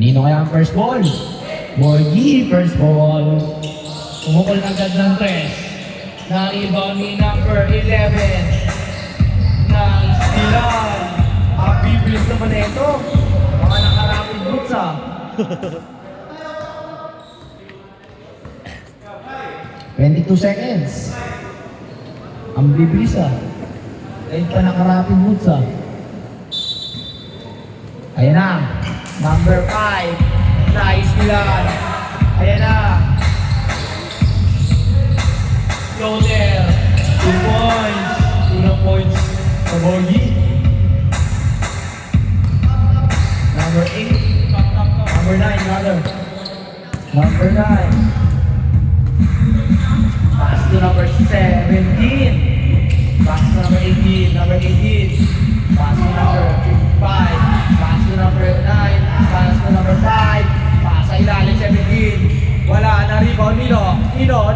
Kanino kaya ang first ball? Borgie, first ball. Umukol agad ng 3. Na-rebound ni number 11. Nice steal. Ang bibilis naman ito. Mga nakarapid boots ah. 22 seconds. Ang bibilis ah. Kahit pa nakarapid boots ah. Ayan na. Number 5. Nice steal. Ayan na. Floater. 2 points. 2 points. Borgie. Number 8. Number 9, rather. Number 9. Pass to number 17. Pass to number 18. Number 18. Pass to number 5. Pass to number 9. Pass to number 5. Pass sa ilalim 17. Wala na rebound nino. Nino.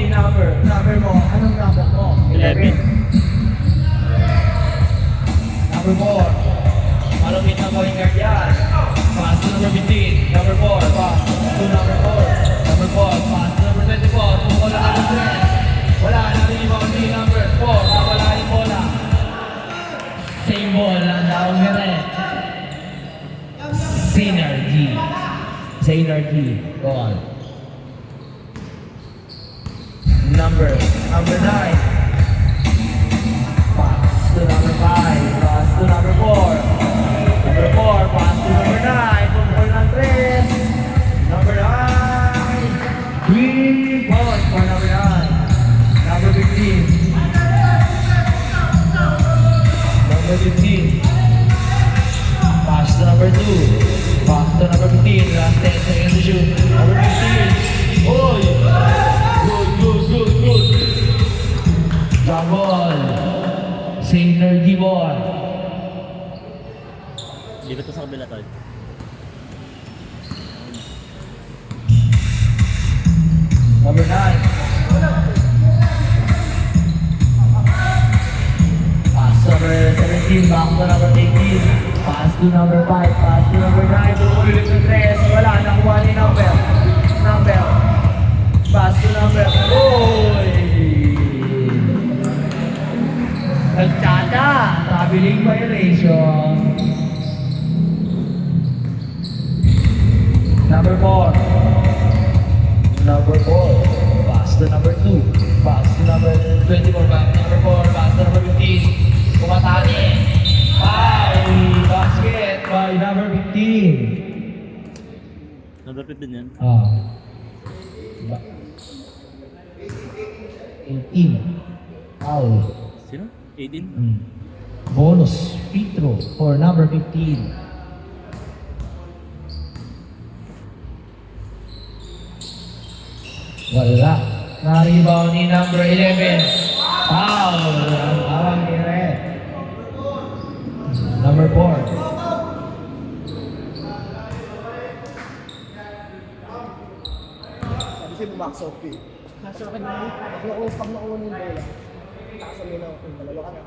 Number mo. Anong number mo? 11. Number 4. Malupit na point guard yan. Pass to number 15. Number 4. Pass to number 4. Number 4. Pass to number 24. Tumukol na number 3. Wala na rebound ni number 4. Wala yung bola. Same ball. Ang daong mere. Synergy. Go on. Number 9. Pass to number 5. Pass to number 4. Number 4. Pass to number 9. Tumukol ng 3. Number 9. 3 points for number 9. Number 15. Number 15. Pass to number 2. Pass to number 15. Last 10 seconds to shoot. Number 15. Oy! Good. Drop ball. Synergy ball. Libat ko sa kabila, tol. Number 9. Pass to number 17. Back to number 18. Pass to number 5. Pass to number 9. Ulit ng 3. Wala. Nakuha ni number. Pass to number. Oy! Nagtsada. Traveling violation. Number 4. Pass to number 2. Pass to number 24. Back to number 4. Pass to number 15. Kumatani. Basket by number 15. Number 15 yan. 18. Foul. Sino? 18? Bonus free throw for number 15. Wala. Na-rebound ni number 11. Foul. Ang awang ni Red. Number 4. Sabi siya bumax okay. Nasa akin na pag nakuha ng bola. Taasan mo na ako. Dalawa ka na.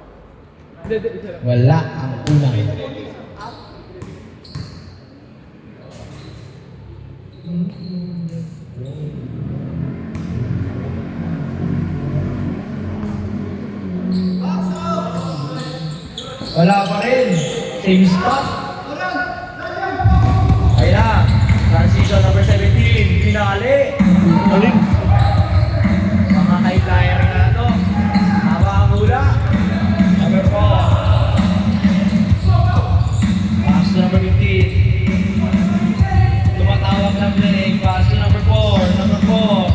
Hindi. Wala ang unang. Wala pa rin. Same spot. Ayan. Transition number 17. Pinali. Mga high-flyer na ito. Haba ang hula. Number 4. Pass to number 15. Tumatawag ng play. Pass to number 4. Number 4.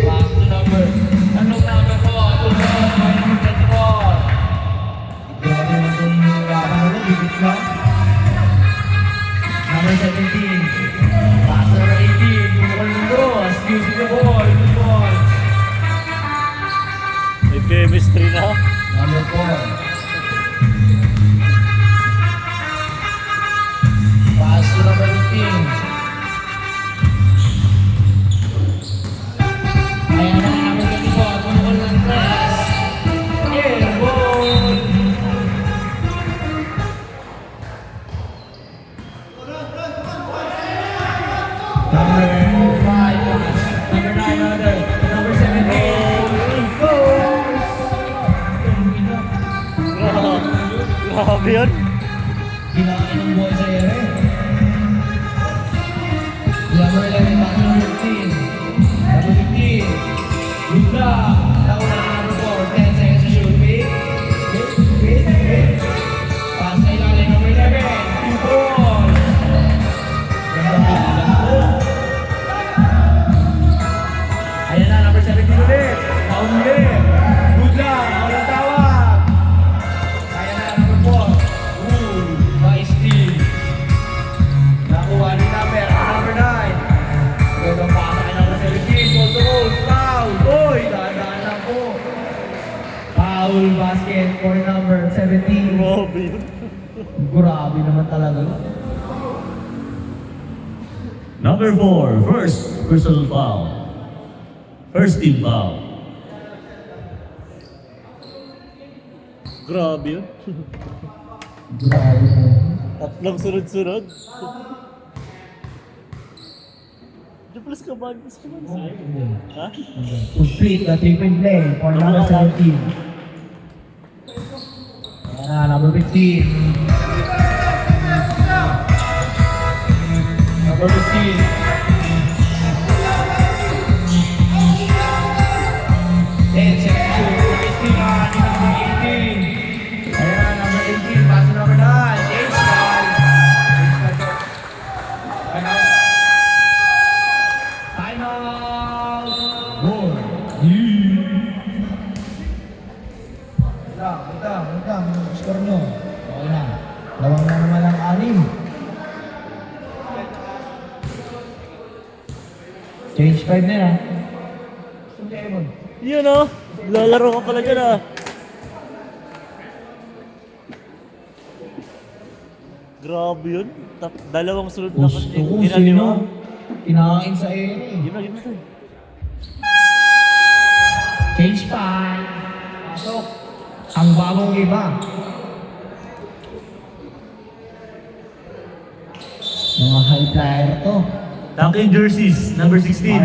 Pass to number. Anong number 4? Number 24. Grabe naman itong hirapan na ito. Bibit lang. Number 17. Pass to number 18. Tumukol ng cross. Using the ball. Good balls. May chemistry na. Number 4. Pass to number 15. Ayan na number 24. Tumukol ng press. Air ball. Number 5 pass. Number 9 another. Number 17. Goes! Grabe yun. Kinain ng buhay sa ere. Number 11 pass. Number 15. Number 15. Good luck. Nauna na number 4. 10 seconds to shoot. Wait. Pass na ilalim. Number 11. Two balls. Ayan na, number 17 ulit. Nauli. Good luck. Walang tawag. Ayan na, number 4. Nice steal. Nakuha ni number 9. Gandang pasa kay number 17. Goal to goal. Foul. Uy, dahan-dahan lang po. Foul basket for number 17. Grabe yun. Grabe naman talaga. Number 4, first personal foul. First team foul. Grabe yun. Grabe naman. Tatlong sunod-sunod. Plus ka ba? Ha? Complete the three-point play for number 17. Ayan na, number 15. Number 15. 10 seconds to 18 on number 18. Ayan, number 18, pass to number 9. H-Sky. Time out. Goal. Wait lang. Score nyo. Okay na. Lawang na naman ang 6. Change 5 na yan. Yun o. Lalaro ka pala dyan ah. Grabe yun. Dalawang sunod na Gusto ko tinali sino? mo. Kinakain sa ere. Game na to. Change 5. Pasok. Ang bagong iba. Mga high flyer to. Talking jerseys, number 16.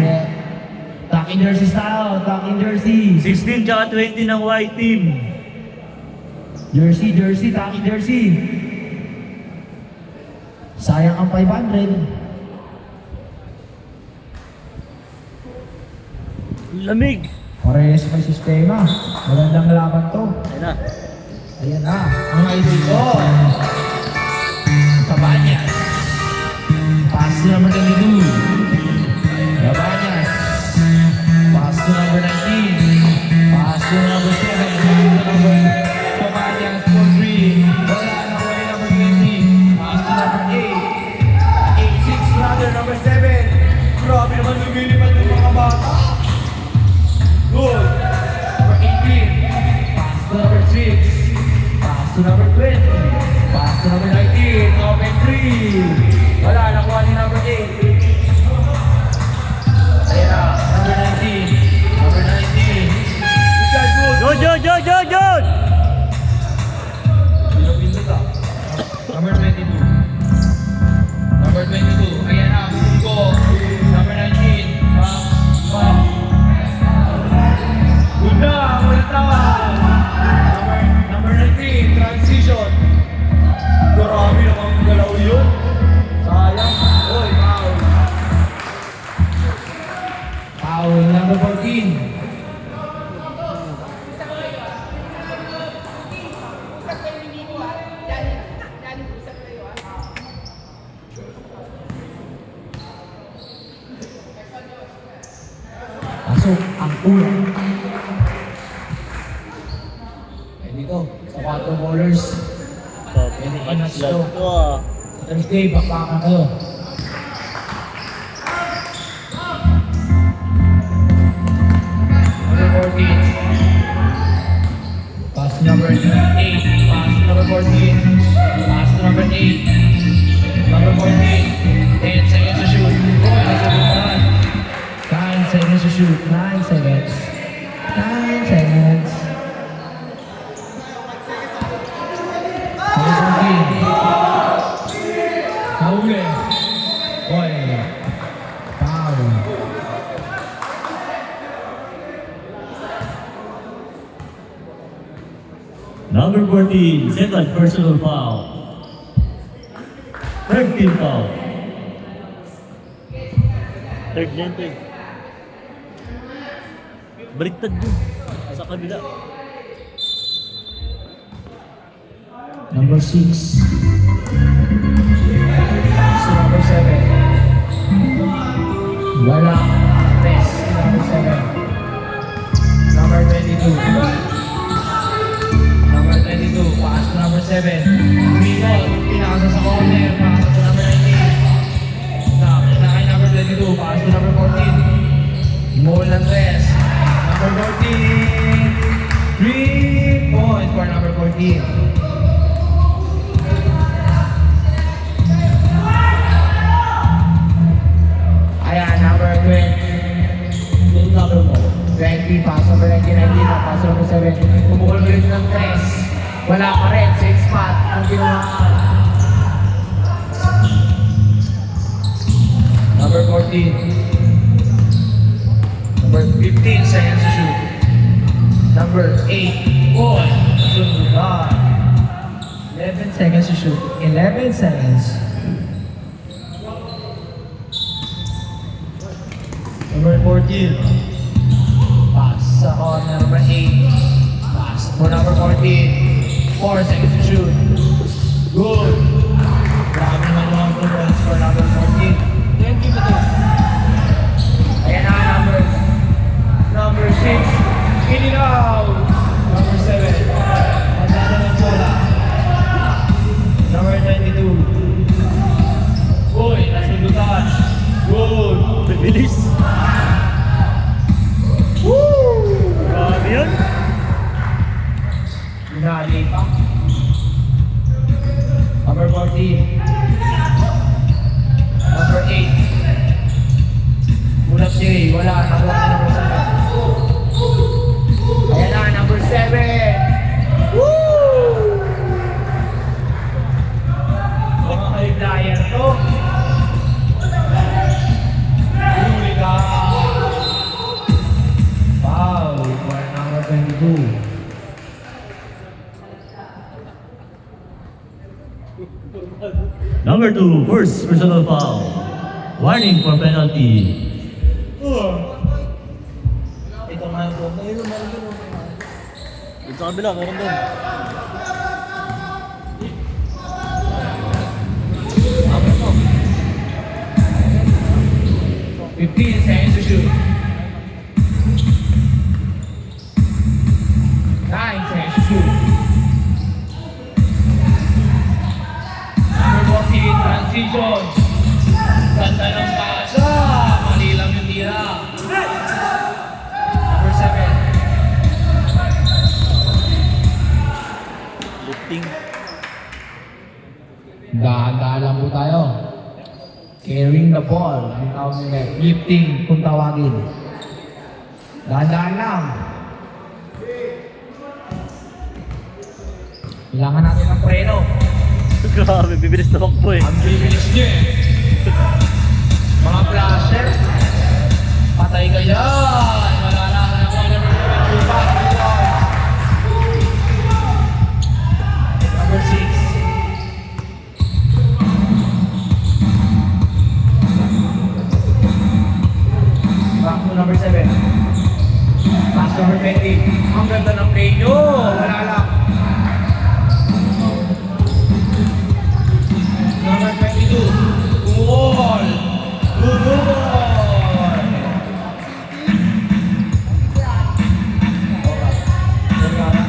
Talking jersey style. Talking jersey. 16 tsaka 20 ng white team. Jersey. Talking jersey. Sayang ang 500. Lamig. Parehas may sistema. Magandang laban to. Ayun na. Ayan na. Ang ID ko. Cabanyas. Pass to number 22. Cabanyas. Pass to number 19. Pass to number 7. Cabanyas for 3. Wala na wala number 20. Pass to number 8. 8-6 rather number 7. Grabe naman lumilipad ng mga bata. Good. Number 18. Pass to number 6. Pass to number 20. Pass to number 19. Open 3. Wala, nakuha ni number 8. Ayan na, number 19. Number 19. Good. Jod! Pinapindot ah. Number 22. Number 22. Ayan na, go. Number 19. Good na, walang tawag. Number 19, transition. Grabe naman ang galaw yun. Sayang. Oy, foul. Foul, number 14. Pasok ang ulo. Eh dito, sa 4 bowlers. Pwede ka na slow. Ito ah. Thursday, bakbakan kayo. Number 14. Pass to number 8. Pass to number 14. Pass to number 8. Number 14. 10 seconds to shoot. 9 seconds to shoot. 9 seconds. 9 seconds. Number 14. Nahuli. Boy. Number 14, second personal foul. Third team foul. Third na yun, third. Baliktad yun. Sa kabila. Number 6. Si number 7. Wala. Press. Number 7. Number 22. Number 22, pass to number 7. Miko, pinakasa sa corner, pass to number 19. Na kay number 22, pass to number 14. Mole ng 3. Number 14. 3 points for number 14. Ayan, number 20. Number 20, pass number 19, pass number 7. Kumukul ulit ng 3. Wala pa rin, 6 spot. Ang ginawa. Number 14. Number 15, seconds to shoot. Number 8, boy. Sunod. 11 seconds to shoot. 11 seconds. Number 14. Pass sa corner. Number 8. Pass for number 14. 4 seconds to shoot. Good. Grabe naman yung mga points for number 14. 20 to 2. Ayan na numbers. Number 6. In it out. Number 7. Pagkada ng bola. Number 22. Uy, nasundutan. Good. Bilis. Grabe yun. Binali pa. Number 14. Number 8. Ulap si Ray. Wala. Nakuha na number 7. Ayan na, number 7. Woo! Mga high-flyer to. Huli ka. Foul for number 22. Number 2, first personal foul. Warning for penalty. Ito nga po. Ngayon, meron din ako. Dito sa kabila, meron doon. Number 15 seconds to shoot. 9 seconds to shoot. Number 14, transition. Ganda ng pasa. Mali lang yung tira. Number 7. Lifting. Dahan-dahan lang po tayo. Carrying the ball. Ang tawag nila. Lifting kung tawagin. Dahan-dahan lang. Kailangan natin ng preno. Grabe, bibilis na bakbo eh. Ang bibilis niya eh. Mga flasher. Patay ka yan. Wala na ka na kung ano yung Number 6. Back to number 7. Pass number 20. Ang ganda ng play nyo. Wala lang. Number 22. Goal! Goal! Wala na.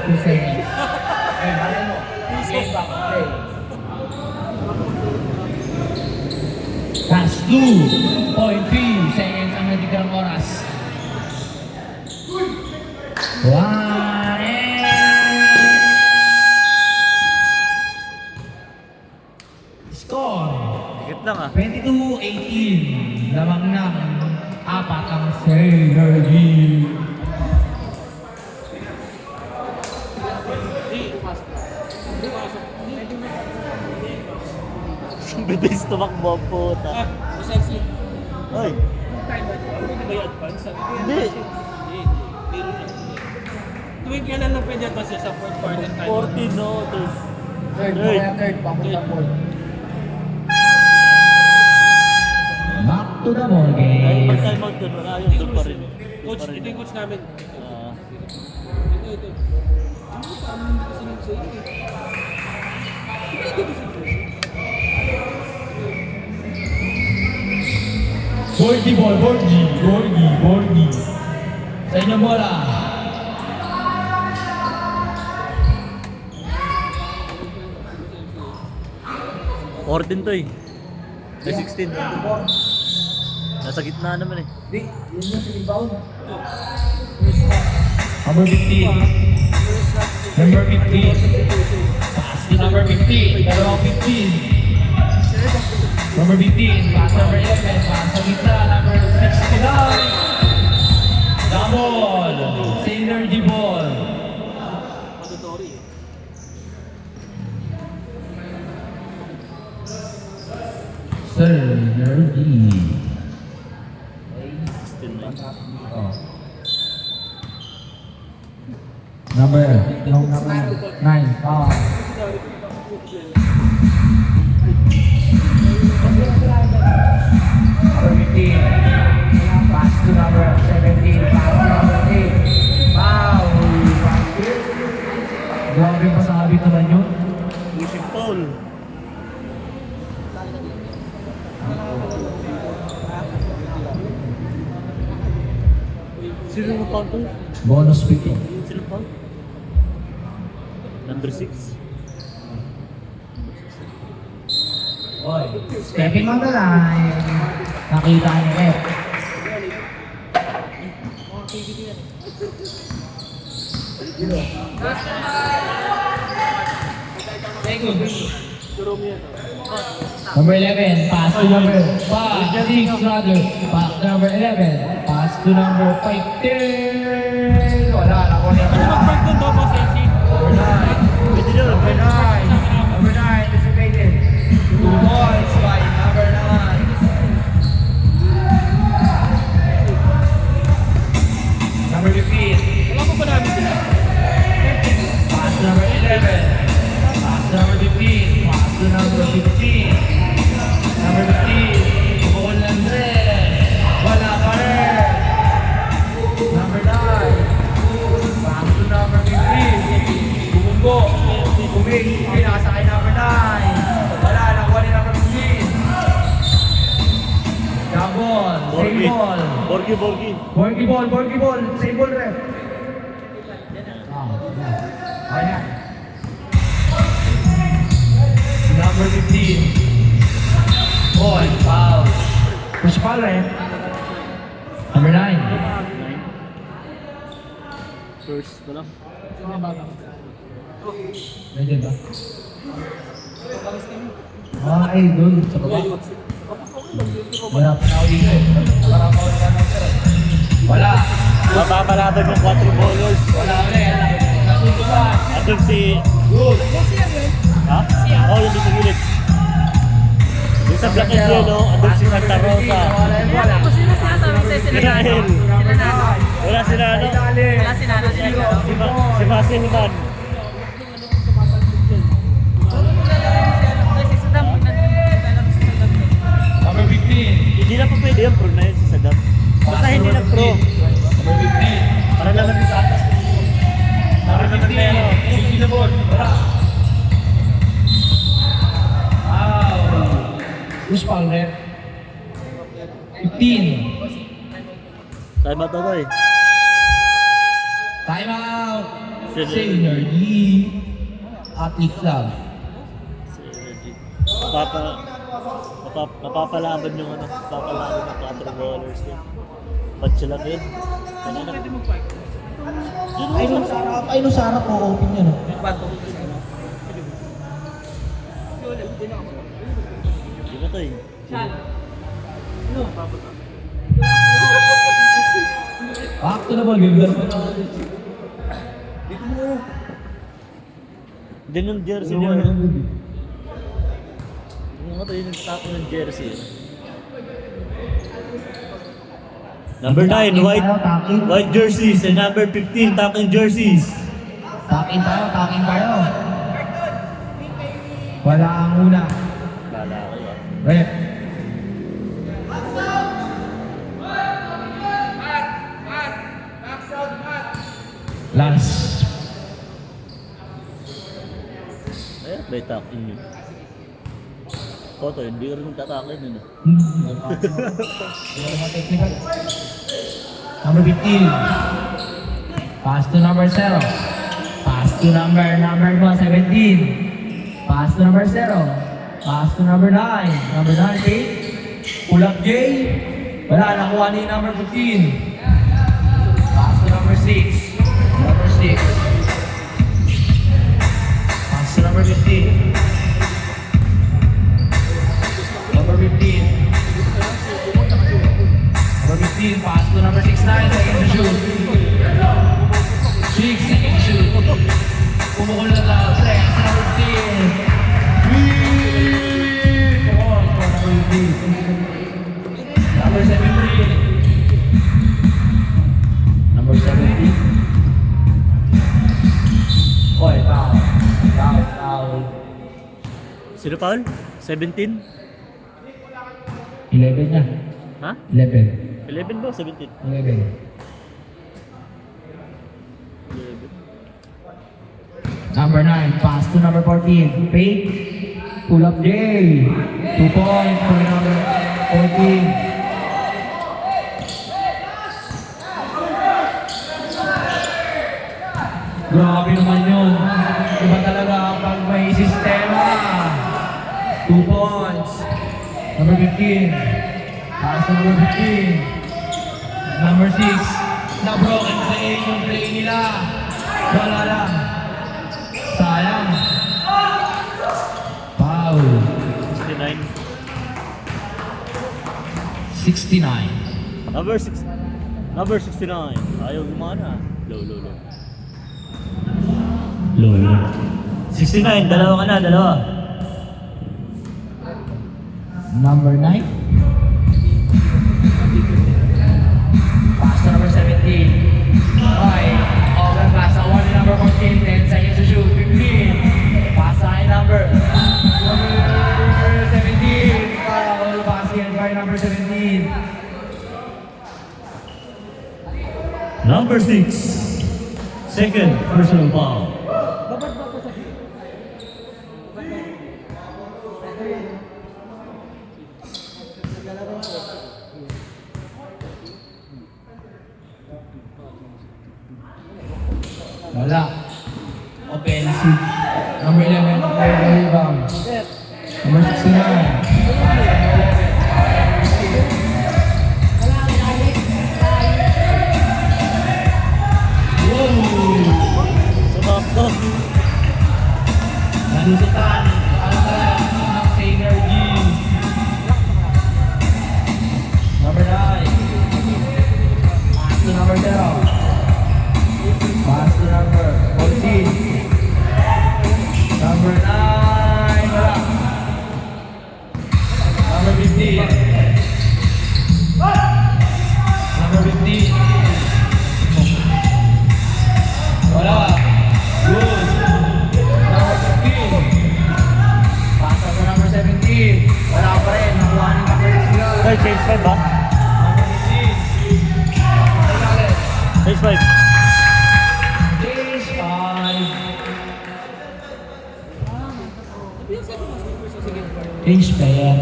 2 seconds. Okay, balik mo. Play back, play. That's 2.3 seconds ang nagiging oras. 1 score. Dikit lang ah. 20 ng Synergy. Bilis tumakbo ang puta. Ay, hindi. Tuwing kailan lang pwede ito siya sa fourth quarter time? 14 no, third. Third, papunta fourth. Back to the ball Kahit game. pag time out dun, wala yun, doon pa rin. Doon Coach, pa rin. ito yung coach namin. Ah, Ito. Ano pa? Ano hindi kasi nung sa'yo eh? Ito kasi Borgi. Sa inyong bola. Orton to eh. May 16. Nasa gitna naman eh. Number 15. Number 15. Pass to number 15. Dalawang 15. Number 15. Pass number 11. Pass sa gitna. Number 69. Double. Synergy ball. mandatory eh. Synergy. 16 na yun. Oh. Number 9. Power. Number 15. Pass to number 17. Pass to number 8. Wow! Grabe masabi naman yun. Pushing foul. Sino yung foul to? Bonus pick yun. Sino foul? Number 6. Stepping on the line. Nakita ni Rep. Number 11, pass to number 6 rather. Pass to number 11. Pass to number 15. Wala, nakuha Ano mag-park doon daw, Boss AC? Number 9. Pwede yun. Number 9. Number 9, dissipated. 2 points by number 9. Number 15. Wala ko ba namin sila? Pass to number 11. Pass to number 15. Pass to number 15. Number 15. Bukol ng Andres. Wala pa rin. Number 9. Pass to number 15. Bumunggo. Bumig. Pinakasakay number 9. Wala. Nakuha ni number 15. Jambon. Same ball. Borgi. Borgi ball. Same ball, ref. Ayan. Number 15. Ball, foul. Push foul, ref. Number 9. First na lang. Medyo ba? Ay, doon. Sa baba. Wala pa na ako dito eh. Wala. Mapapalaban yung 4 ballers. Wala ulit. Nasusupan. Andun si... Good. Ha? Oo, yung sa gilid. Yung sa black and yellow, andun si Santa Rosa. Wala. Kung sino sinasabi sa'yo sila Dahil. Sila Nano. Wala sila ano? Wala si Nano din ano. Si Masilman. Si Saddam, nagdala ko si Saddam. Number 15. Hindi na pa pwede yung pro na yun si Saddam. Basta hindi na pro. Number 15. Para naman sa atas. Number 15. Easy the ball. Wala. Wow. Who's foul, ref? 15. Time out ako eh. Time out. Synergy. Synergy. Athlete Club. Synergy. Mapapalaban yung ano. Mapapalaban yung 4 ballers yun. Ba't sila din? Kanina. Ay, no sarap ko open yun. Hindi na to eh. Siya. Ano? Sakto na ball, ganda. Din yung jersey niya. Yung mga tayo nagtapo ng jersey. Number 9, white jerseys and number 15, taking jerseys. Takin tayo. Wala ang una. Bala ko yan. Rep. Last. Eh, may taking yun. Koto, hindi ka rin magtatakin yun. Technical. Number 15. Pass to number 0. Pass to number 17. Pass to number 0. Pass to number 9. Number 9, J. Pull up J. Wala, nakuha ni number 15. Pass to number 6. Number 6. Pass to number 15. Number 15. Number 15, pass to number 6-9, second to shoot. 6, second to shoot. Pumukul na sa flex, number 15. Come on, number 15. Number 17. Number 17. Oy, foul. Sino Paul? 17? 11 niya. Ha? 11. 11 ba? 17? 11. 11. Number 9, pass to number 14. Fake. Pull up J. 2 points for number 14. Grabe naman yun. Iba talaga pag may sistema. 2 points. Number 15. Pass to number 15. Number 6. Na-broken play yung play nila. Wala lang. Sayang. Foul. 69. 69. Number 69. Ayaw gumana. Low. Low. 69, dalawa ka na, dalawa. Number 9. Pass to number 17. Okay. Over pass na 1 number 14. 10 seconds to shoot. 15. Pass na number 17. Foul. Pass again by number 17. Number 6. Second personal foul. Wala. Offensive. Number 11. Rebound. Number 69. Sumakto. Nalusutan. Ang Sailor G. Number 9. Pass to number 0. Pass to number 14. Number 9. Wala. Number 15. Number 15. Wala. Good. Number 15. Pasa sa number 17. Wala pa rin. Nakuha ni number 6. Ay, change 5 ba? Number 15. Change 5. Change 5. Change pa yan.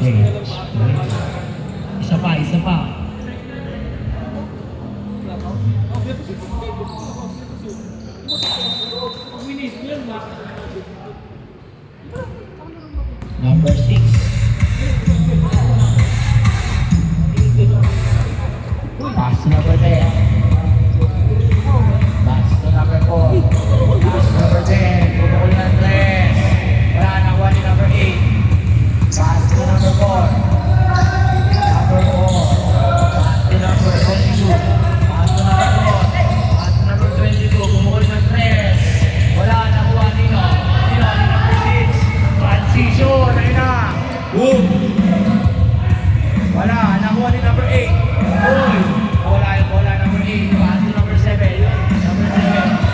Change. Isa pa. Number 6. Pass to number 10. Pass to number 4. Pass to number 10. Pumukul ng 3. Wala, nakuha ni Wala, nakuha ni number 8. Uy, wala yung bola, number 8. Pass to number 7. Number 7.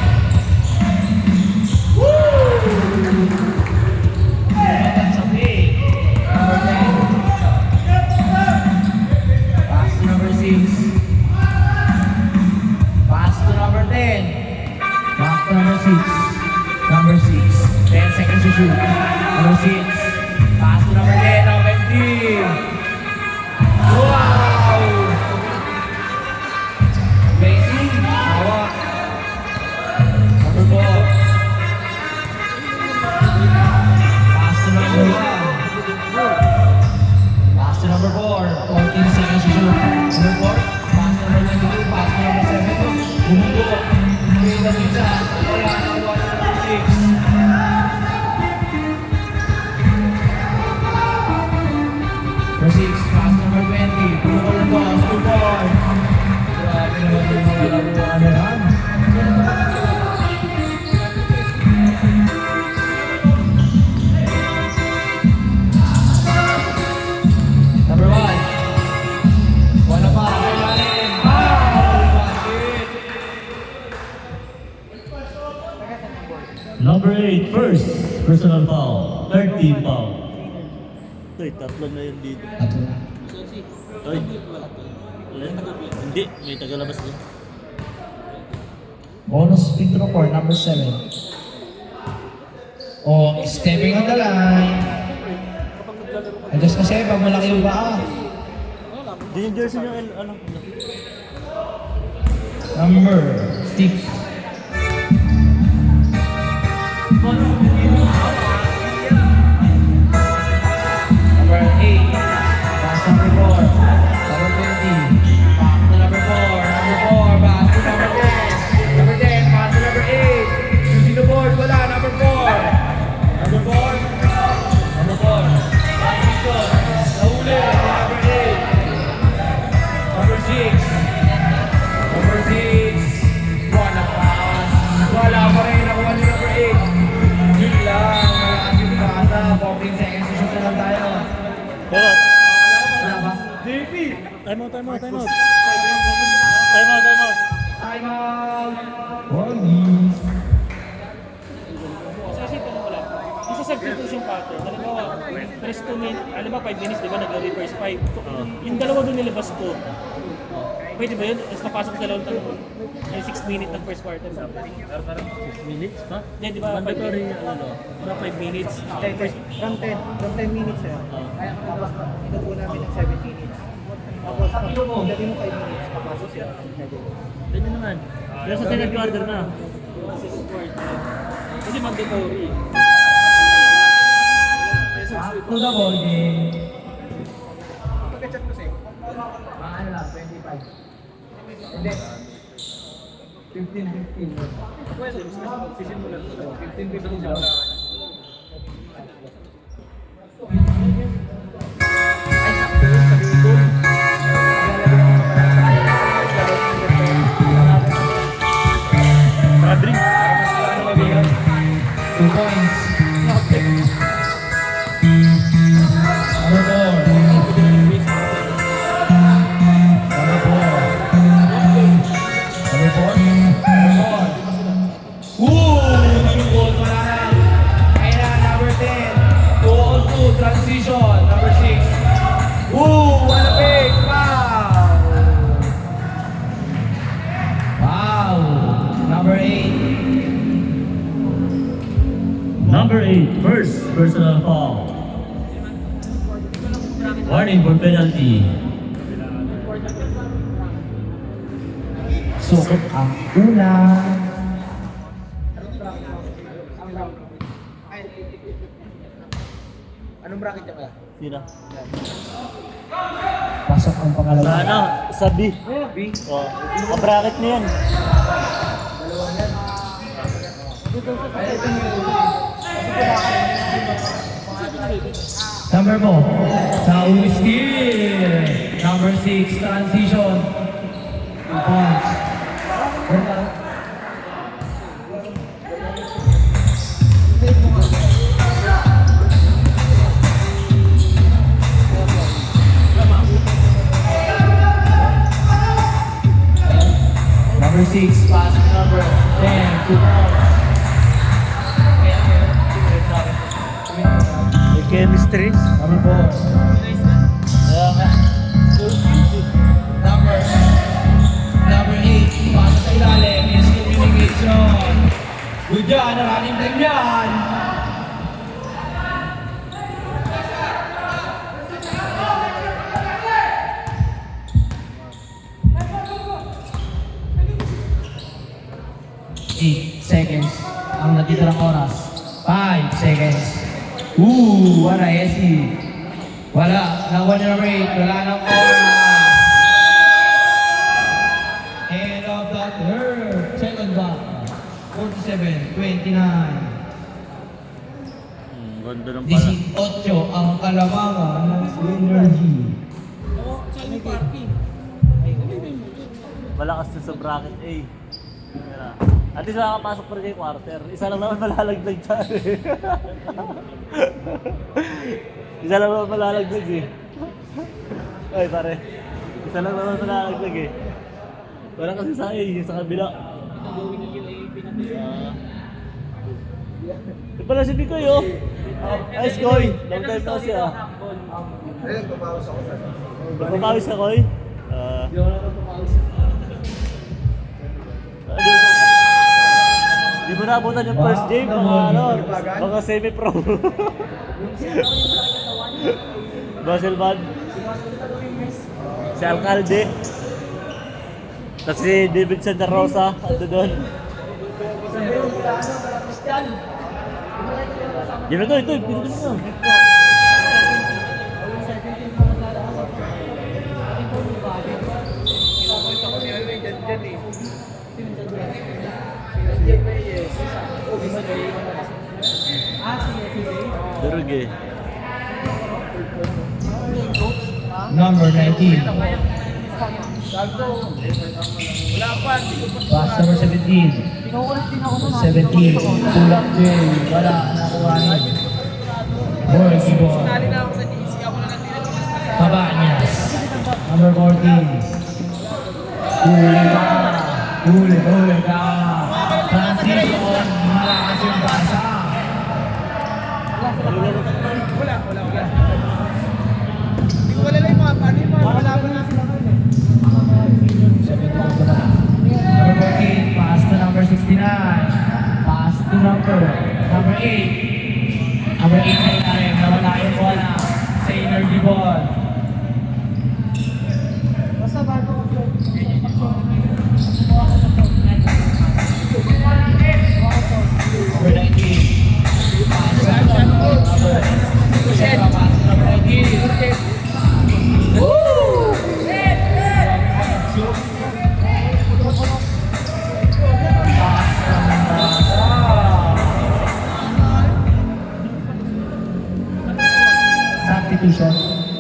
That's okay. Number 10. Pass to number 6. Pass to number 10. Back to number 6. Number 6. 10 seconds to shoot. Number 6. Pass to number 10. Number 10. Wow! Amazing. Hawak. Number 4. Pass to number 1. Pass to number 4. 14 seconds to shoot. Number 4. Pass to number 22. Pass to number 7. Bumugo. Create the pizza. Wala na. Number 6. Number 6, pass number 20. Bumuko lang to. Score board. Grabe naman yung mga laruan na yan. Number 1. Wala pa. Kailangan. Basket. Number 8, first personal foul, 13 foul. Uy, tatlo na yun dito. Ato na. Uy. Hindi, may tagalabas din. Bonus free throw for number 7. Oh, stepping on the line. Adjust kasi pag malaki yung paa. Di yung jersey niya, ano? Number 6. Number 8. Pass number 4. Number 20. Pass to number 4. Number 4. Pass to number 10. Number 10. Pass to number 8. Using the board. Wala. Number 4. Number 4. Number 4. Position. Nahuli. Number 8. Number 6. Number 6. Wala pass. Wala pa rin. Nakuha ni number 8. Yun lang. Malakas yung kasa. 14 seconds to shoot na lang tayo. Pero, Wala ba? time out. Time out. Warning. Kasi ito na wala. Isa substitution pattern. Halimbawa, first 2 minutes, halimbawa 5 minutes, di ba, nag-reverse 5. Yung dalawa doon nilabas ko. Pwede ba yun? Tapos napasok sa dalawang tanong. Yung 6 minutes ng first quarter. 6 minutes pa? Hindi, di ba? 5 Mandatory, minutes. ano? Diba 5 minutes? From 10 minutes yan. Tapos inupo namin ng 7 minutes. Tapos pagdating mo 5 minutes, papasok siya. Ganyan naman. Pero sa second quarter na. Second quarter. Kasi mandatory. To the ball game. Pagka-chat ko sa'yo. Ano lang, 25. Hindi. 15-15. Sisimulan ko. 15-15 siya. Ay, sakto yun. Sabi ko. Padring. 2 points. Number 4. Number 4. Number 4. Nilungkot. Wala na. Kailangan number 10. 2 on 2. Transition. Number 6. What a big foul. Wow. Number 8. Number 8, first personal foul. Warning for penalty. Sukot ang una. Anong bracket niya kaya? Sino? Pasok ang pangalawa. Sa ano? Sa B. B? Oh, ka-bracket na yan. Number 4, Saul Skill. Number 6, transition. 2 points. 6, pass to number 10, 2 balls. May chemistry. Number 4. Kaya nga. Number 8, pass sa ilalim, miscommunication. Good yan, running time yan. Eight seconds ang natitirang oras. 5 seconds. Wala Esi. Wala. Nakuha niya ng break. Wala ng oras. End of the third. Second back. 47-29. Ganda ng pala. 18 ang kalamangan ng Synergy. Malakas na sa bracket A. Kaya, at least nakakapasok pa rin kay quarter. Isa lang naman malalaglag dyan eh. Isa lang naman malalaglag eh. Ay pare, isa lang naman malalaglag eh. Wala kasi sa A, sa kabila. Di pala si Bikoy oh. Ay, Koy. Long time na siya. Ayun, papawas ako sa Nagpapawis ka, Koy? Di mo naabutan yung first game, mga semi-pro. Baselman. Si Alcalde. Tapos si David Santa Rosa, ando doon. Yan na to, ito, pinito mo. Durug eh. Number 19. Pass number 17. 17. Tulak J. Wala. Nakuha ni. Boy, Kibon. Cabanyas. Number 14. Huli ka. Huli ka. Transition. Malakas yung basa. Wala lang yung mga paano yung mga wala pa na sila nun eh. Number 14, pass to number 69. Pass to number 8. Number 8 na ilalim, nawala yung bola sa energy ball. Basta bago ko sir. Number 19. Pass to number 19. Woo! Substitution.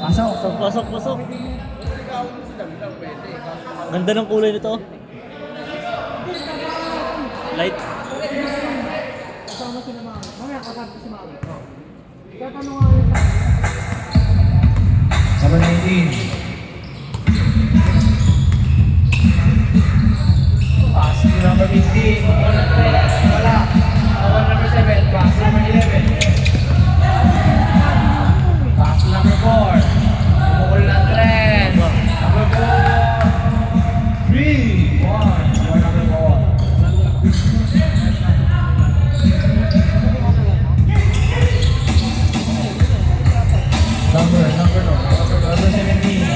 Pasok. Pasok. Ganda ng kulay nito. Light. Kasama sila mga. Mamaya kasama si Mami. Kaya paano nga yun? Number 19. Pass to number 15. Wala. Number 7. Pass to number 11. Pass to number 4. Bukol ng 3. Number 4. 3. 1. For number 4. Number 17.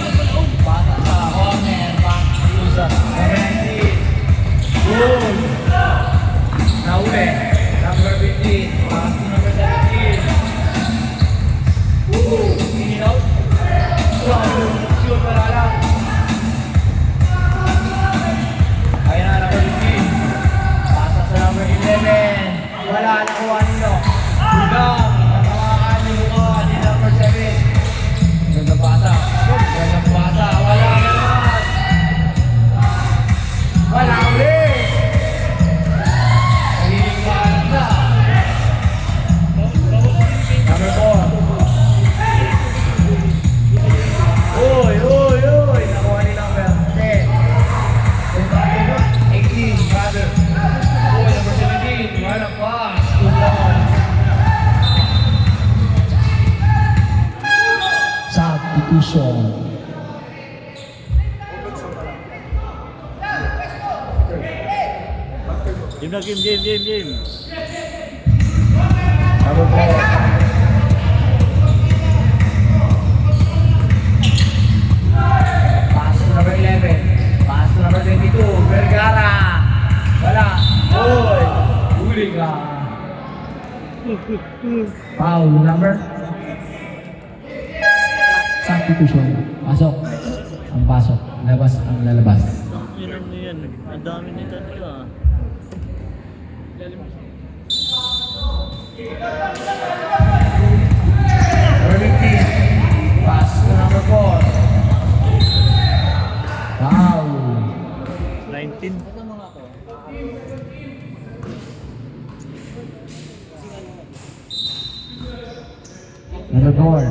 Pasa sa corner, pass to number 19. Goal! substitution. Game na, game. Number 4. Pass to number 11. Pass to number 22. Vergara. Wala. Oy. Huli ka. Foul number. Substitution. Pasok. Ang pasok. Labas ang lalabas. Yun ano yan. Ang dami nito ah. Number 15. Pass to number 4. Foul. 19. Number 4.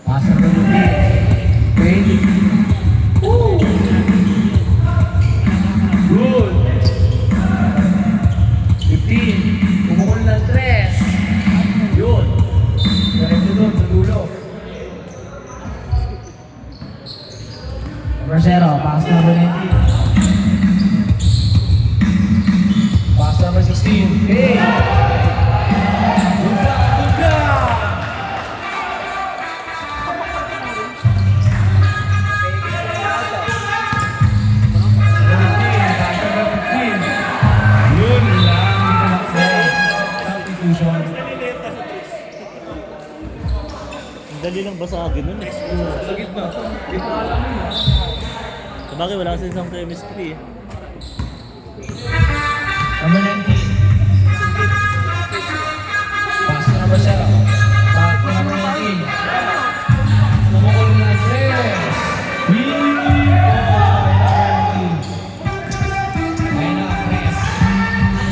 Pass to number 15. 20. Woo! Good. 15. Pumukul ng 3. Yun. Diretso doon sa dulo. Number 0. Pass to number 19. Pass to number 16. Hey! Good job! Good job! Yun lang, substitution. Ang dali lang basagin nun eh. Sa gitna. Gitna lang yun. Sabagay, wala kasi isang chemistry eh. Number 19. Pass to number 7. Back to number 19. Pumukul na 3. Ayun na, press.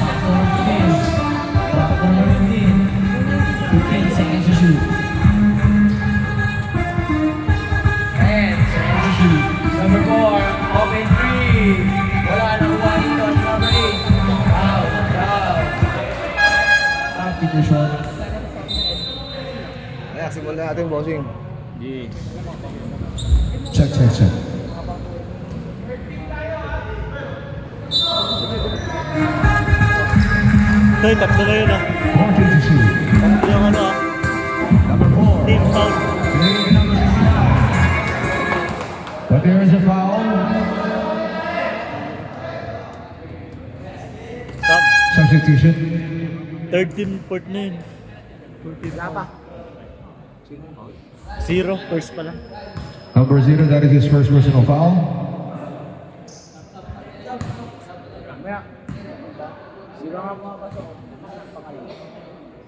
Back to number 15. Back to number 15. 15 seconds to shoot. 10 seconds to shoot. Number 4, open 3. Wala na kuha dito at number 8. Foul. Substitution. Ayan, simulan natin, bossing. Hindi. Check. Ito, tatlo na yun ah. 40 to shoot. Tatlo yung ano ah. Number 4. Team foul. Playing number 69. But there is a foul. Sub. Substitution. Third team port na yun. Wala pa. 0, first pa lang. Number 0, that is his first personal foul. Maya. Sino nga pumapasok?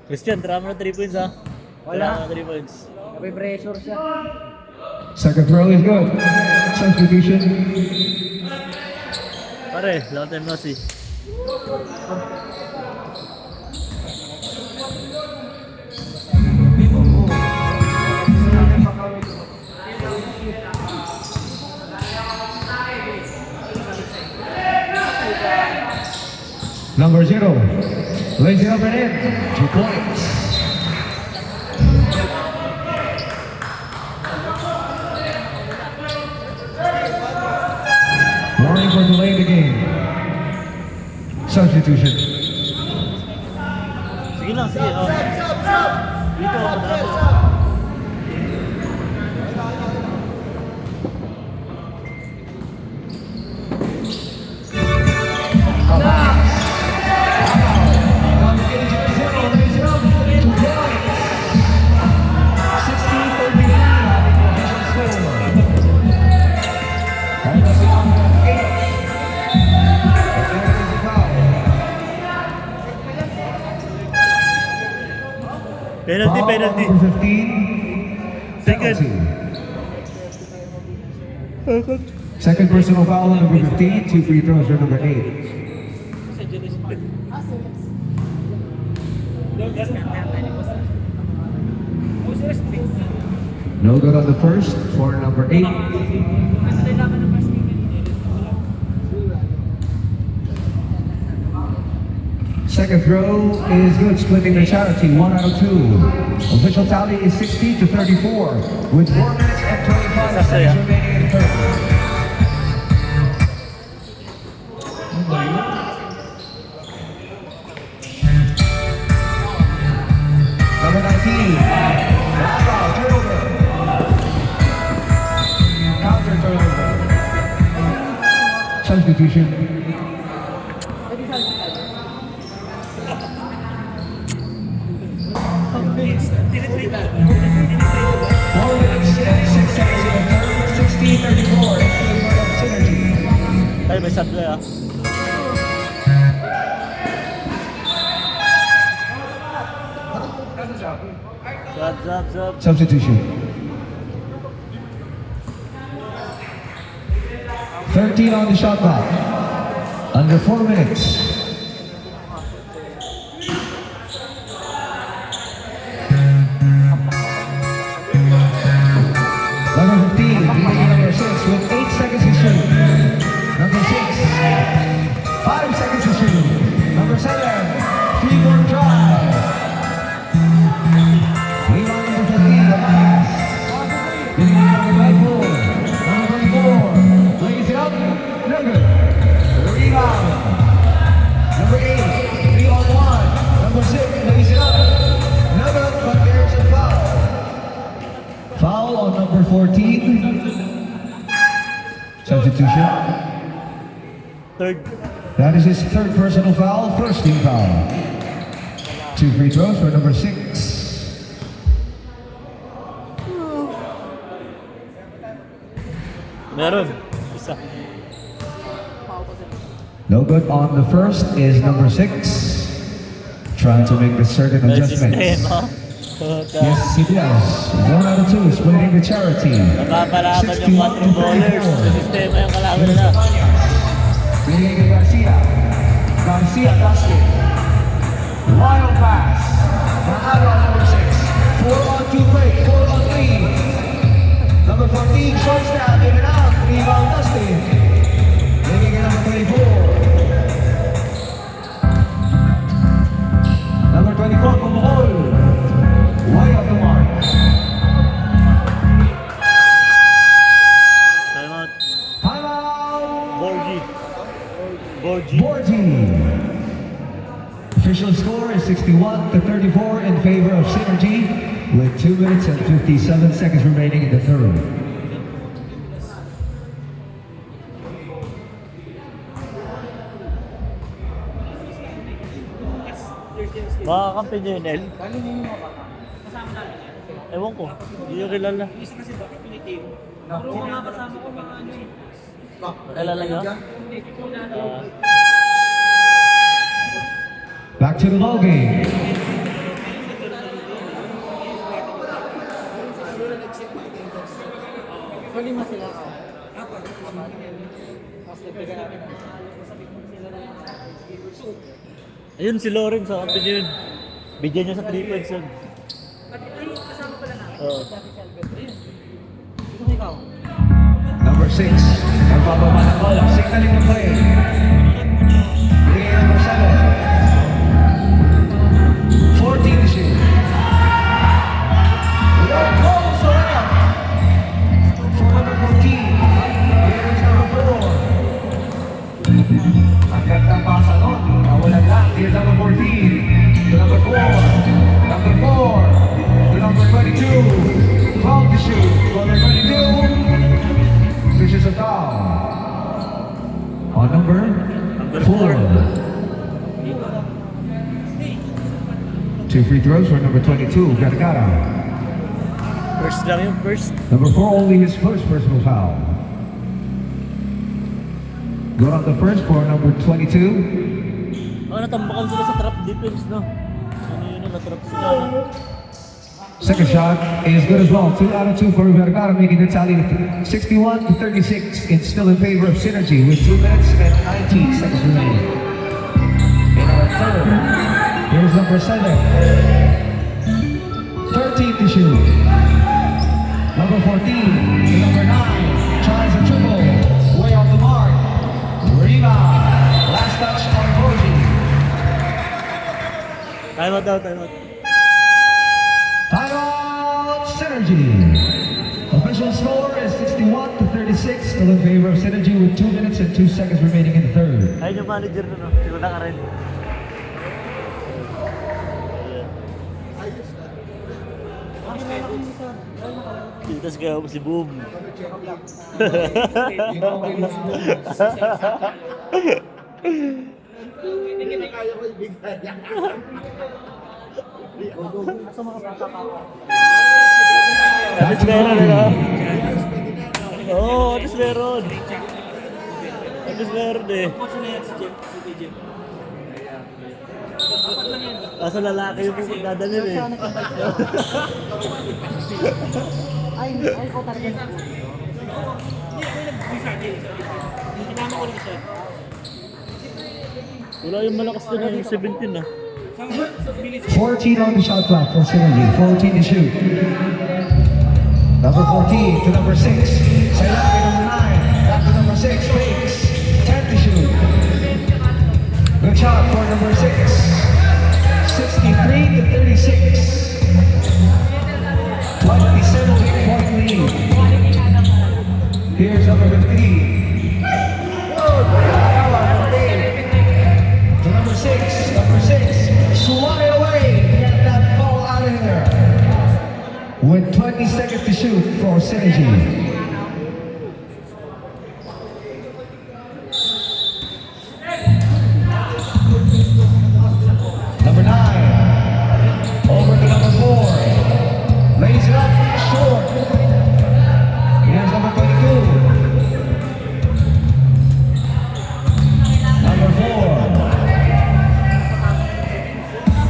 Christian, tara mo na 3 points ah. Wala. Tara mo na 3 points. May pressure siya. Second throw is good. Substitution. Pare, long time no see. Number 0, lays it up and in. 2 points. Warning for delay the game. Substitution. Sige lang, sige. Oh. Dito, madami. Penalty. Number 15. Second. penalty. Second personal foul on number 15. 2 free throws for number 8. No good on the first for number 8. Second throw is good, splitting the charity, 1 out of 2. Official tally is 60 to 34, with 4 minutes and 25 seconds remaining in the third. Number 19, Rafa, turnover. Counter turnover. Substitution. Ay, may sub na ah. Sub. Substitution. 13 on the shot clock. Under 4 minutes. Number 15, leading number 6 with 8 seconds to shoot. Number 6, 5 seconds to shoot. Number 7, 3-point drive. Rebound number 15, the pass. Leading number 24. Number 24, lays it up. No good. Rebound. Number 8, 3 on 1. Number 6, lays it up. No good, but there's a foul. Foul on number 14. Substitution. Third. That is his third personal foul, first team foul. 2 free throws for number 6. Meron. Isa. No good on the first is number 6. Trying to make the certain May adjustments. sistema. Yes, he does. 1 out of 2, splitting the charity. Napapalaban yung 4 bowlers. May sistema yung kalaban nila. Leading Garcia. Garcia basket. Wild pass. Mahalo number 6. 4 on 2 break, 4 on 3. Number 14, short snap, in and out. Rebound Dustin. Leading in number 24. Number 24, Pumahol. Wide off the mark. Timeout. Timeout. Borgie. Borgie. Official score is 61 to 34 in favor of Synergy, with 2 minutes and 57 seconds remaining in the third. Makakampi niyo yun, El? Ewan ko. Hindi nyo kilala. Oo nga, kasama ko mga ano eh. Kilala nyo? Back to the ball game. Ayun si Loren sa kampi niyo yun. Bigyan niya sa 3 points yun. Oo. Number 6, nagbababa ng bola, signaling the play. Bigay number 7. 14 to shoot. One goal for him. For number 14, here is number 4. Ang gandang pasa nun, nawalan lang. Here's number 14 to number 4. Number 4 to number 22. 12 to shoot. Number 22. This is a foul. On number 4. 2 free throws for number 22, Gargara. First lang yung first. Number 4, only his first personal foul. Good on the first for number 22. Natambakan sila sa trap defense, no? Ano yun, natrap sila. No? Second shot is good as well. 2 out of 2 for Vergara, making the tally 61 to 36. It's still in favor of Synergy with 2 minutes and 19 seconds remaining. In our third, here's number 7. 13 to shoot. Number 14 to number 9. Tries a triple. Way off the mark. Rebound. Last touch on Borgie. Time out daw, time out. Timeout Synergy. Official score is 61-36, still in favor of Synergy with 2 minutes and 2 seconds remaining in the third. Ayun yung manager na no, sinuna ka rin. Tapos kaya mo si Boom. At least meron na. Oo, at least meron. At least meron eh. Kaso lalaki yung pagdadalhin eh. Ay, ko talaga. Kinama ko lang siya. Wala yung malakas na yung 17 ah. 14 on the shot clock for Synergy. 14 to shoot. Number 14 to number 6. Sailaki number 9. Back to number 6. Fakes. 10 to shoot. Good shot for number 6. 63 to 36. 27-point lead. Here's number 15. To number 6. Number 6. Swat it away. Get that ball out of there. With 20 seconds to shoot for Synergy. Number 9. Over to number 4. Lays it up short. Here's number 22. Number 4.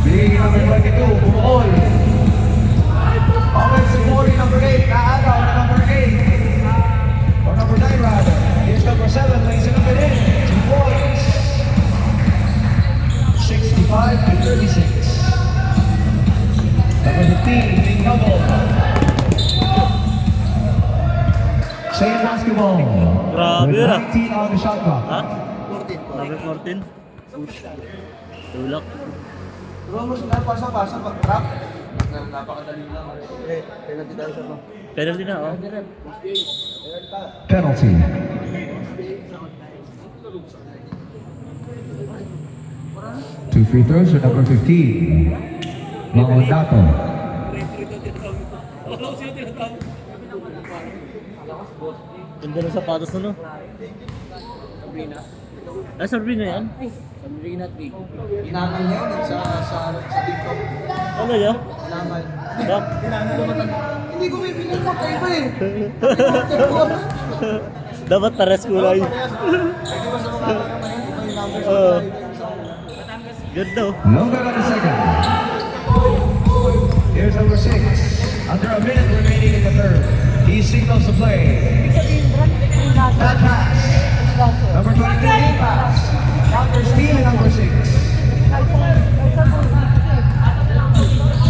Big number 22. Bumol. Offensive board number 8. Naagaw na number 8. Or number 9 rather. Here's number 7. Lays it up and in. 2 points. 65 to 36. Number 15, big double. Same basketball. Grabe With yun ah. 19 on the shot clock. Ha? Number 14? Push. Tulak. Ramos na pasok trap. Napakadali lang. Penalty tayo sa mga. Penalty na oh. Penalty. Two free throws for number 15. Mamondato. Ganda ng sapatos na no? Sabrina. Ah, Sabrina yan? Sabrina 3. Inamal niya yun sa TikTok. Ano yan? Inamal. Bak? Hindi ko may pinagkot. Kayo ba eh? Dapat pares kulay. Ay, di ba sa mga naman yun? Iba yung numbers. Oo. Ganda oh. Longer on the second. Here's number 6. Under a minute remaining in the third. He signals the play. Bad pass. Number 23, lead pass. Counter steal number 6.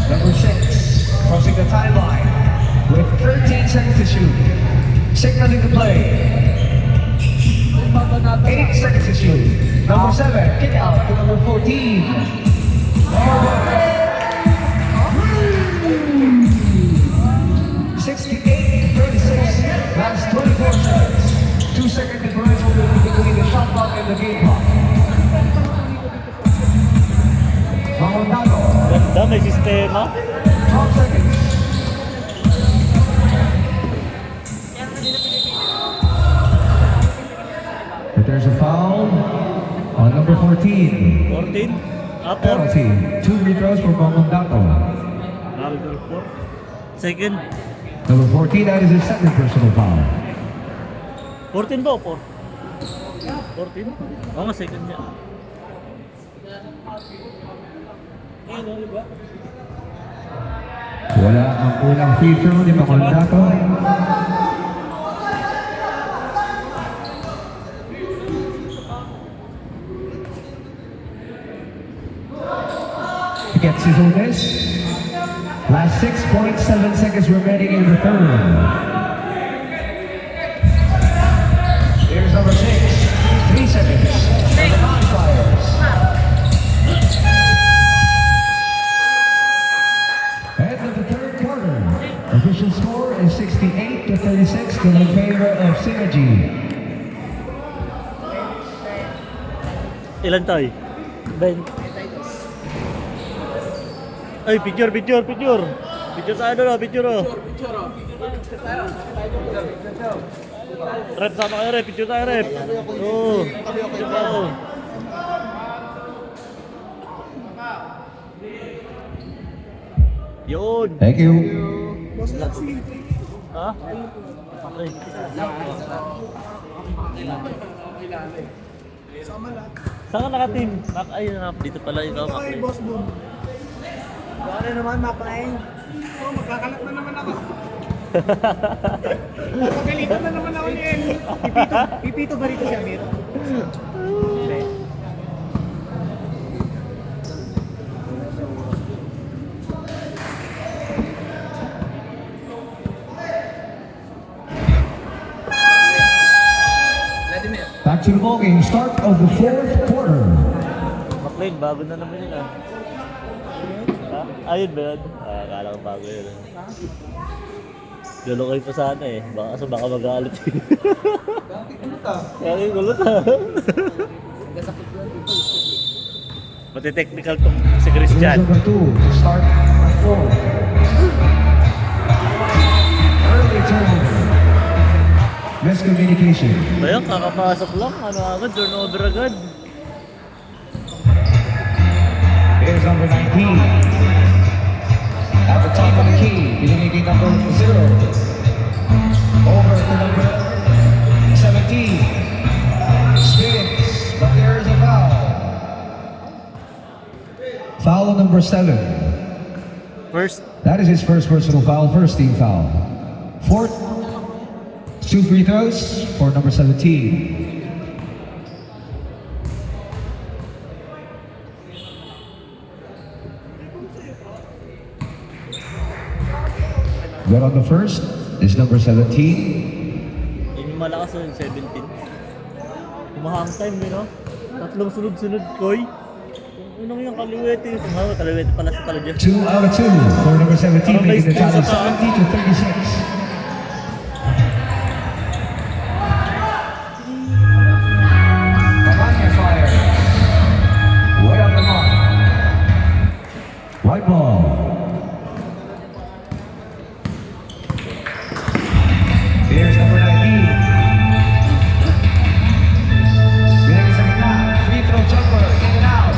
Number 6, crossing the timeline with 13 seconds to shoot. Signaling the play. 8 seconds to shoot. Number 7, kick out to number 14. 68-36. Last 24 seconds. 2-second differential between the shot clock and the game clock. Mamondato. Ganda, may sistema. 12 seconds. But there's a foul on number 14. 14? Ah, 4. Penalty. 2 free throws for Mamondato. Number 4. Second. Number 14, that is his second personal foul. 14 ba o 4? 14? Oo nga, second niya. Wala ang unang free throw ni Mamondato. He gets his own miss. Last 6.7 seconds remaining in the third. Here's number 6. 3 seconds. For the non-flyers. 6 still in favor of Synergy. Ilan tayo? Ben. Ay, picture. Picture tayo doon, picture oh. Rep, sama kayo, rep. Picture tayo, rep. Oo. Picture tayo. Yun. Thank you. Ha? Okay. Saan ka naka-team? Ay, dito pala ikaw, Maclay. Boss Boom. Ano naman, Maclay? Oh, magkakalat na naman ako. Magalitan na naman ako ni Eli. Pipito ba rito si Amir? Hindi. Back to the ball game. Start of the fourth quarter. Maclay, bago na naman yun ah. Ha? Ayun ba yun? Akala ko bago yun. Lulukay pa sana eh. Baka magalit. Kaya kulot ah. Pati technical tong si Christian. Number 2 to start the fourth. Early turnover. Miscommunication. Ayun, kakapasok lang. Ano agad? Turnover agad. Here's number 19. At the top of the key, pinamigay number 0. Over to number 17. Spins, but there is a foul. Foul on number 7. First, That is his first personal foul, first team foul. Fourth, 2 free throws for number 17. Good on the first is number 17. yun yung malakas yun, 17. Kumahang time, you know? Tatlong sunod-sunod, Koy. Unang yung kaliwete. Sumawa, kaliwete pala sa pala dyan. 2 out of 2 for number 17, Parang may making the steal tally sa taas. 70 to 36. Babanya fire. Way on the mark. White ball. Here's number 19. Binigay sa gitna. Free throw jumper. In and out.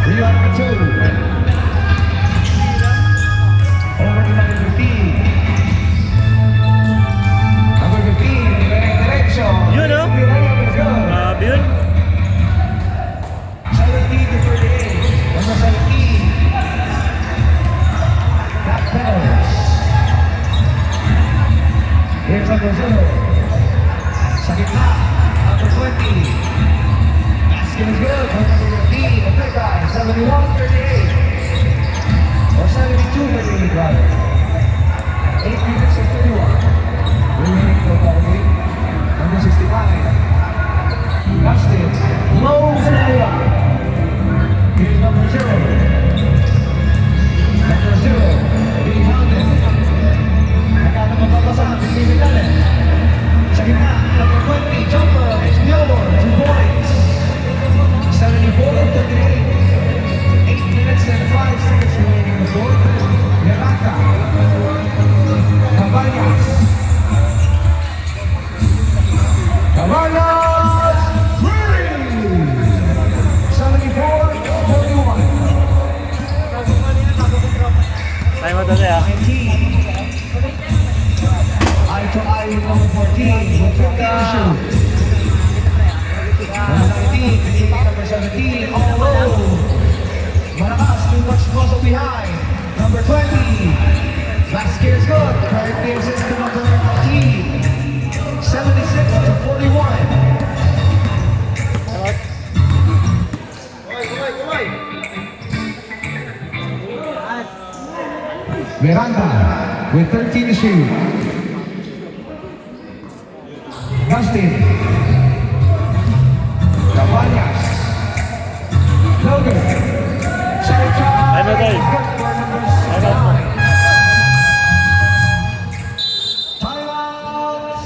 Rebound number 2. Over to number 15. Number 15. Binigay diretso. Yun, oh. Binigay number 2. Grabe yun. 17 to 38. Number 17. Back pedals. Here's number 0. Sa gitna, number 20. Basket is good for number 15. The big guy, 71-38. Or 72-38 rather. 8 minutes and 31. Remaining for ball game. Number 69. Dustin blows it away. Here's number 0. Number 0. Rebounded. Nakakapagpapasahan si David Allen. Sa gitna, number 20, jumper, it's Gilmore, 2 points. 74-38. 8 minutes and 5 seconds remaining in the fourth. Miranda. Cabañas. Cabañas! 74-41. Tayo mo doon ah. 19. Eye to eye with number 14. Will put down the shoot. Number 19, pinigay number 17. All low. Manakas, too much muscle behind. Number 20. Basket is good. Credit the assist to number 19. 76-41. Miranda with 13 to shoot. Dustin. Cabañas. Logan. Ano tayo? Ano? Timeout.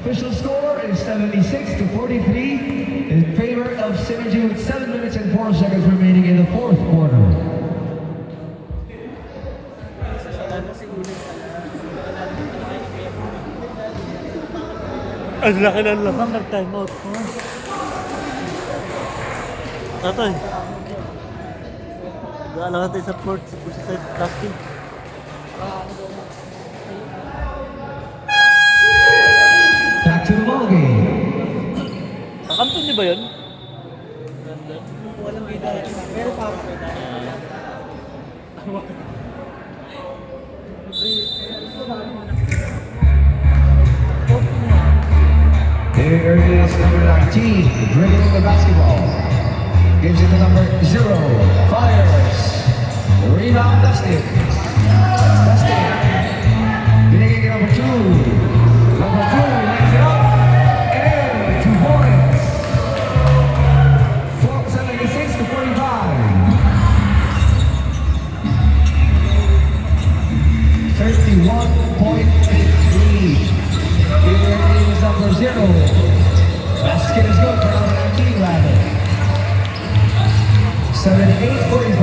Official score is 76-43 in favor of Synergy with 7 minutes and 4 seconds remaining in the fourth quarter. Ang laki ng lamang nag-time out ko. Atoy. Gala natin sa port sa side plastic. Back to the ballgame. Kakamto niyo ba yun? Walang idea. Pero pa ako. There is number 19, dribbling the basketball. Gives it to number 0, fires. Rebound, Dustin. Dustin. Binigay kay number 2. Number 2, lays it up. And 2 points. 76-45. 31-point lead. Here is number 0. Basket is good for number 19, rather. 7-8-45.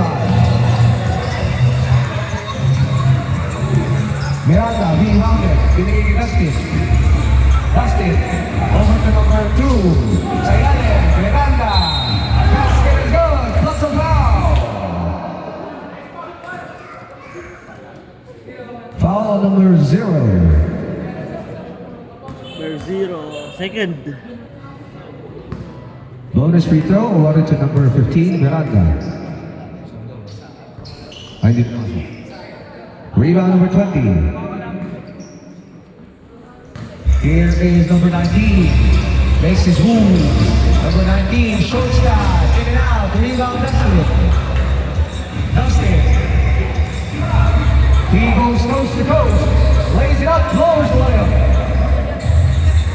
Miranda, being rounded. Binigay kay Dustin. Dustin, over to number 2. Sayane, Miranda. Basket is good, plus a foul. Foul number 0. Number 0. Second. Bonus free throw awarded to number 15, Miranda. I did not. Rebound number 20. Here is number 19. Makes his move. Number 19, short stop. In and out. Rebound, Dustin. Dustin. He goes coast to coast. Lays it up, blows the layup.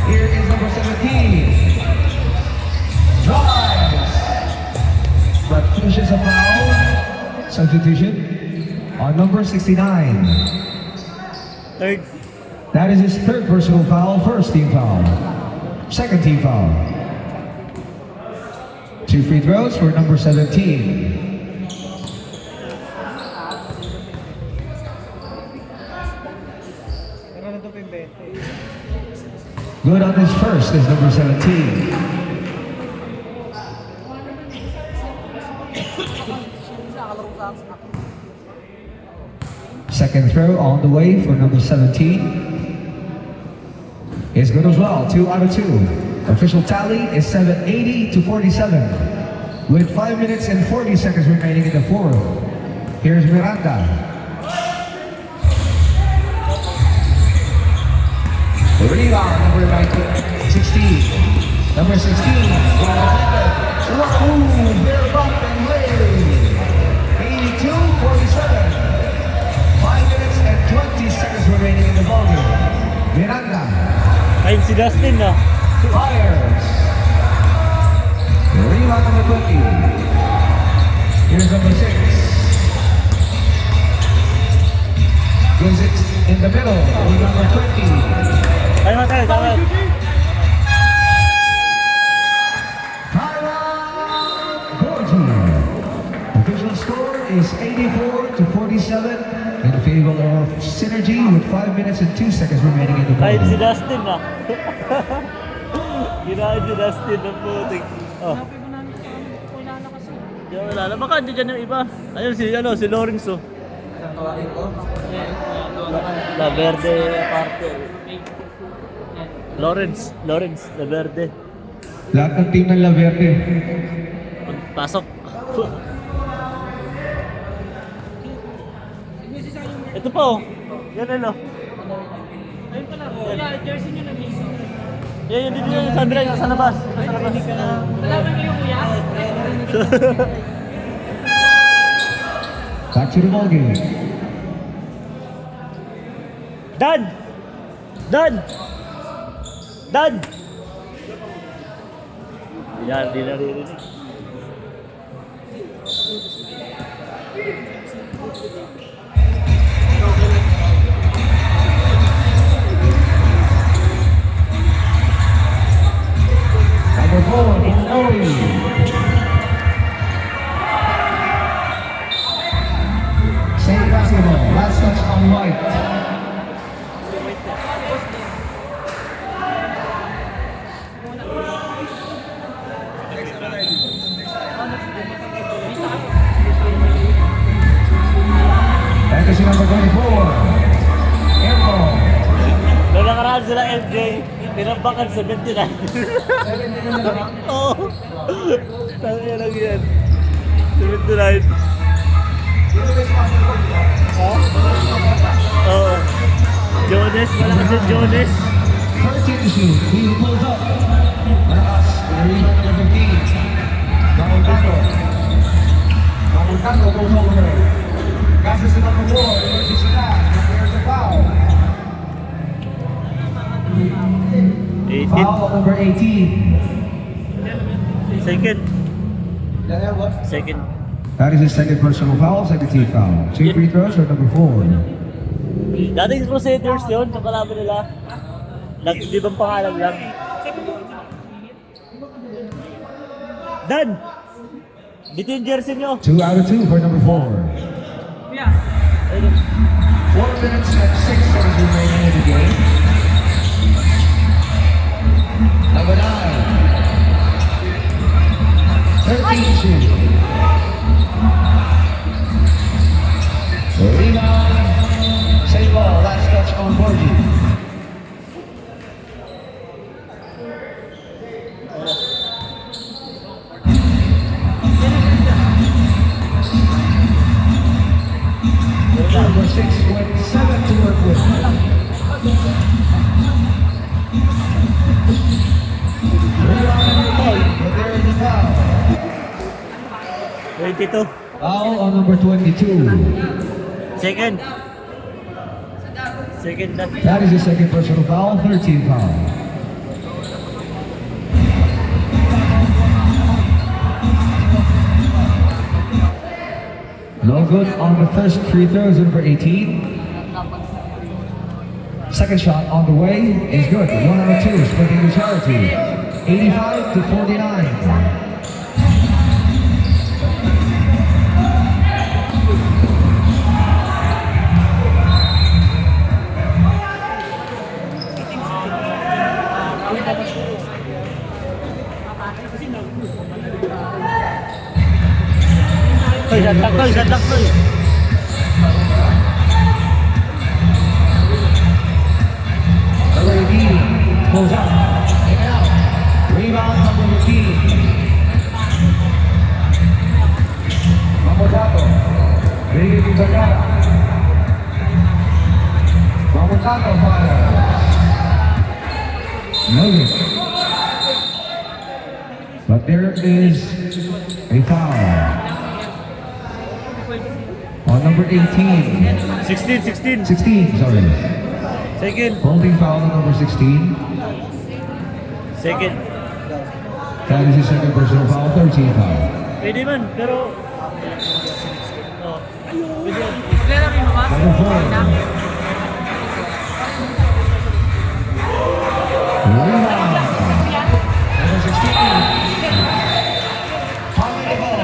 Here is number 17. Drives. But finishes a foul. Substitution on number 69. Third. That is his third personal foul, first team foul. Second team foul. 2 free throws for number 17. Pero nandun pa yung 20. Good on his first is number 17. Second throw on the way for number 17. Is good as well, 2 out of 2. Official tally is 780-47. With 5 minutes and 40 seconds remaining in the fourth. Here's Miranda. The rebound, number 16. Number 16. Wahoo! Bare bump and lay. 82-47. 5 minutes and 20 seconds remaining in the ballgame. Miranda Ayun si Dustin na. fires. The rebound number 20. Here's number 6. Gives it in the middle. Number 20. Ay, matay. Tawag. Official score is 84-47 in favor of Synergy with 5 minutes and 2 seconds remaining in the Ayun si ball. Dustin na. Ginaan si Dustin ng putik. Oh. Hanapin mo namin sa wala na kasi. Di wala na. Baka hindi dyan yung iba. Ayun si Lorenzo. La Verde aparte. Lawrence La Verde. Lahat ng team ng La Verde. Pasok. Ito pa oh. Yan ano. Ayun pala, wala, jersey nyo na mismo. Yan dito yung sabi lang sa labas. Sa labas. Malaman niyo yung kuya? Back to the ball game. Dan! Yan, di naririnig. Tinambakan sila MJ. Tinambakan 79. Oo. Tangina lang yan. 79. Oo. Jones, wala kasi Jones. First hit to shoot. He pulls up. Malakas. Rebound number 15. Mamontano. Mamontano goes over. Passes to number 4. Emergency sila. There's a foul. 18. Foul number 18. Second. Second. That is his second personal foul, second team foul. 2 free throws for number 4. Dating Crusaders yun, yung kalaban nila. Nag-ibang pangalan lang. Dan! Dito yung jersey nyo. 2 out of 2 for number 4. Yeah. 4 minutes and 6 seconds remaining in the game. Number 9. 13 to shoot. Rebound. Save ball. Last touch on Borgi. Number 6 with 7 to work with. But there is a foul. 22. Foul on number 22. Second. Second Dan. That is his second personal foul, 13 foul. No good on the first free throws, number 18. Second shot on the way is good. 1 out of 2, splitting the charity. 85 to 49. Koy, sadlak koy, sadlak koy. Number 18 pulls up. Take it out. Rebound number 15. Mamontano. Bigay yung Vergara. Mamontano fires. No good. But there is a foul. On number 18. 16. 16, sorry. Second. Holding foul on number 16. Second. That is his second personal foul, 13 foul. Pwede man, pero... Oh. Pwede yan. Pwede na rin mamas. Number 4. Rebound. Number 16. Foul the ball.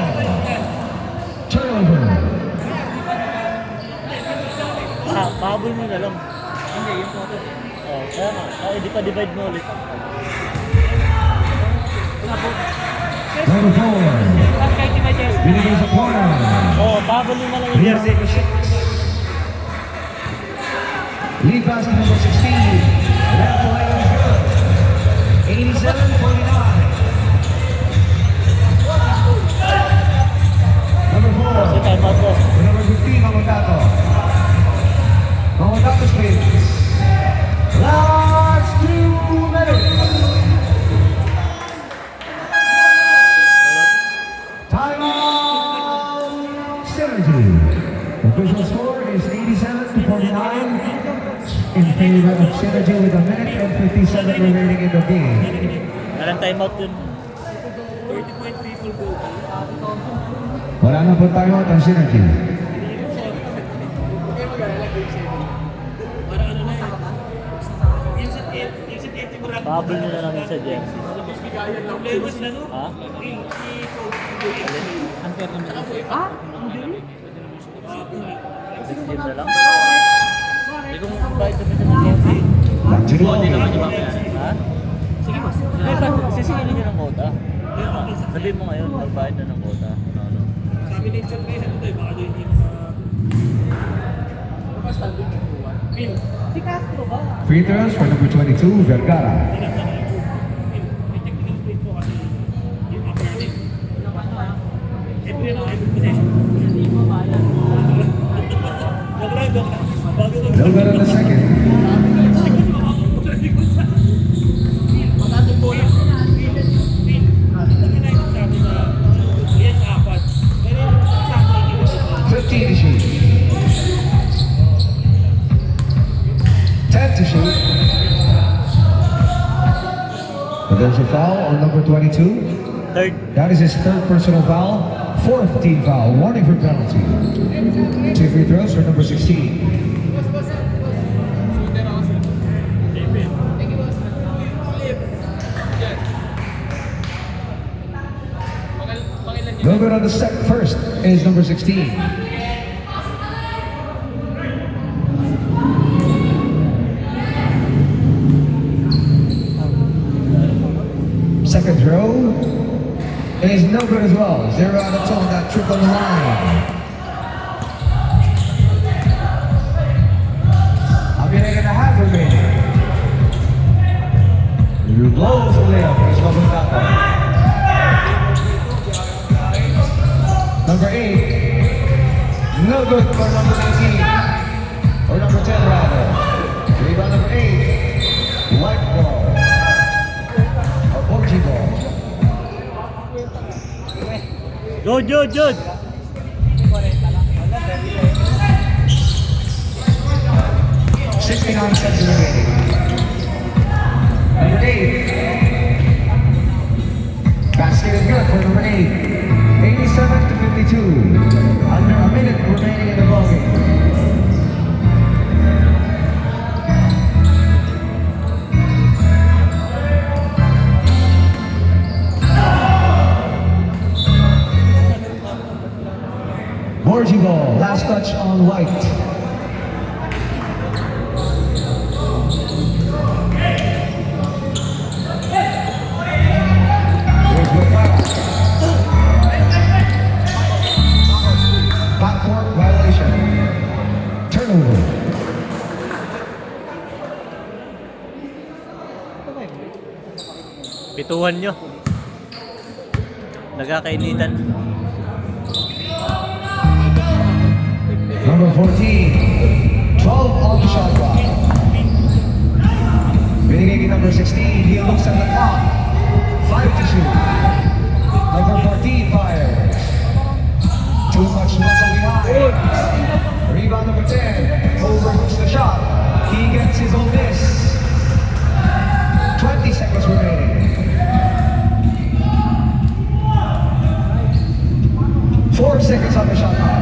Turnover. Pahabol mo na lang. Hindi, yung photo. Oh, kaya nga. Di pa divide mo ulit. Number 4. Pag kahit iba jersey. Binigay sa corner. Oh, pahabol mo na lang yung Rebound jersey. number 6. Lead pass to number 16. Left away is good. 87-49. Number 4. Kasi time out ko. Number 15, Mamontano. Mamontano spins. Last 2 minutes. Time out. Synergy. Official score is 87-49 in favor of Synergy with a minute and 57 remaining in the game. Walang time out yun. 30.3 people go. Wala na po time out ang Synergy. Para ano na yun. Instant 8 mo rin. Pahabol nyo na lang yung sa jersey. Problemas na no? Ha? Unfair naman. Ah? 16 na lang. Hindi kung kahit naman sa jersey. Back to the Hindi naman ball. yung mga ha? Sige mas. Sisingilin nyo ng quota. Sabihin mo ngayon, magbayad na ng quota. Ano? Sabi ni Chan Reza, baka doon yung... Phil, Si Castro ba? Free throws for number 22, Vergara. may technical play po kasi yung upper limb. Every possession. Joke lang. Bago lang. No good on the second. Matando po yan. Phil, lagi na yung sabi na yes, apat. Pero yung sakto yung iba 15 to shoot. 10 to shoot. But there's a foul on number 22. Third. That is his third personal foul. Fourth team foul. Warning for penalty. 2 free throws for number 16. No good on the first is number 16. Second throw is no good as well. 0 out of 2 on that trip on the line. A minute and a half remaining. You blows the layup. He's going that one. Number 8. No good for number 19. Or number 10 rather. Rebound number 8. White ball. Or Boji ball. Good, good, good. 69 seconds remaining. Number 8. Basket is good for number 8. 87 to 52. Under a minute remaining in the ballgame. Borgie ball, last touch on White. Here's the foul. Backcourt violation. Turnover. Pituhan nyo. Nagkakainitan. Number 14. 12 on the shot clock. Binigay kay number 16. He looks at the clock. 5 to shoot. Number 14 fires. Too much muscle behind. Rebound number 10. Overhooks the shot. He gets his own miss. 20 seconds remaining. 4 seconds on the shot clock.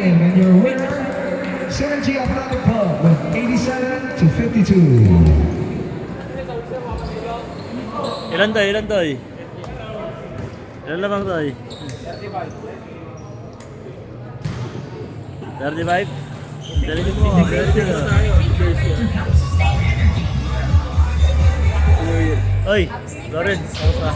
And your winner, Synergy Athletic Club with 87 to 52. Ilan tayo? Ilan tayo? Ilan lamang tayo? 35? Dali mo. Oy, Lawrence. Kamusta?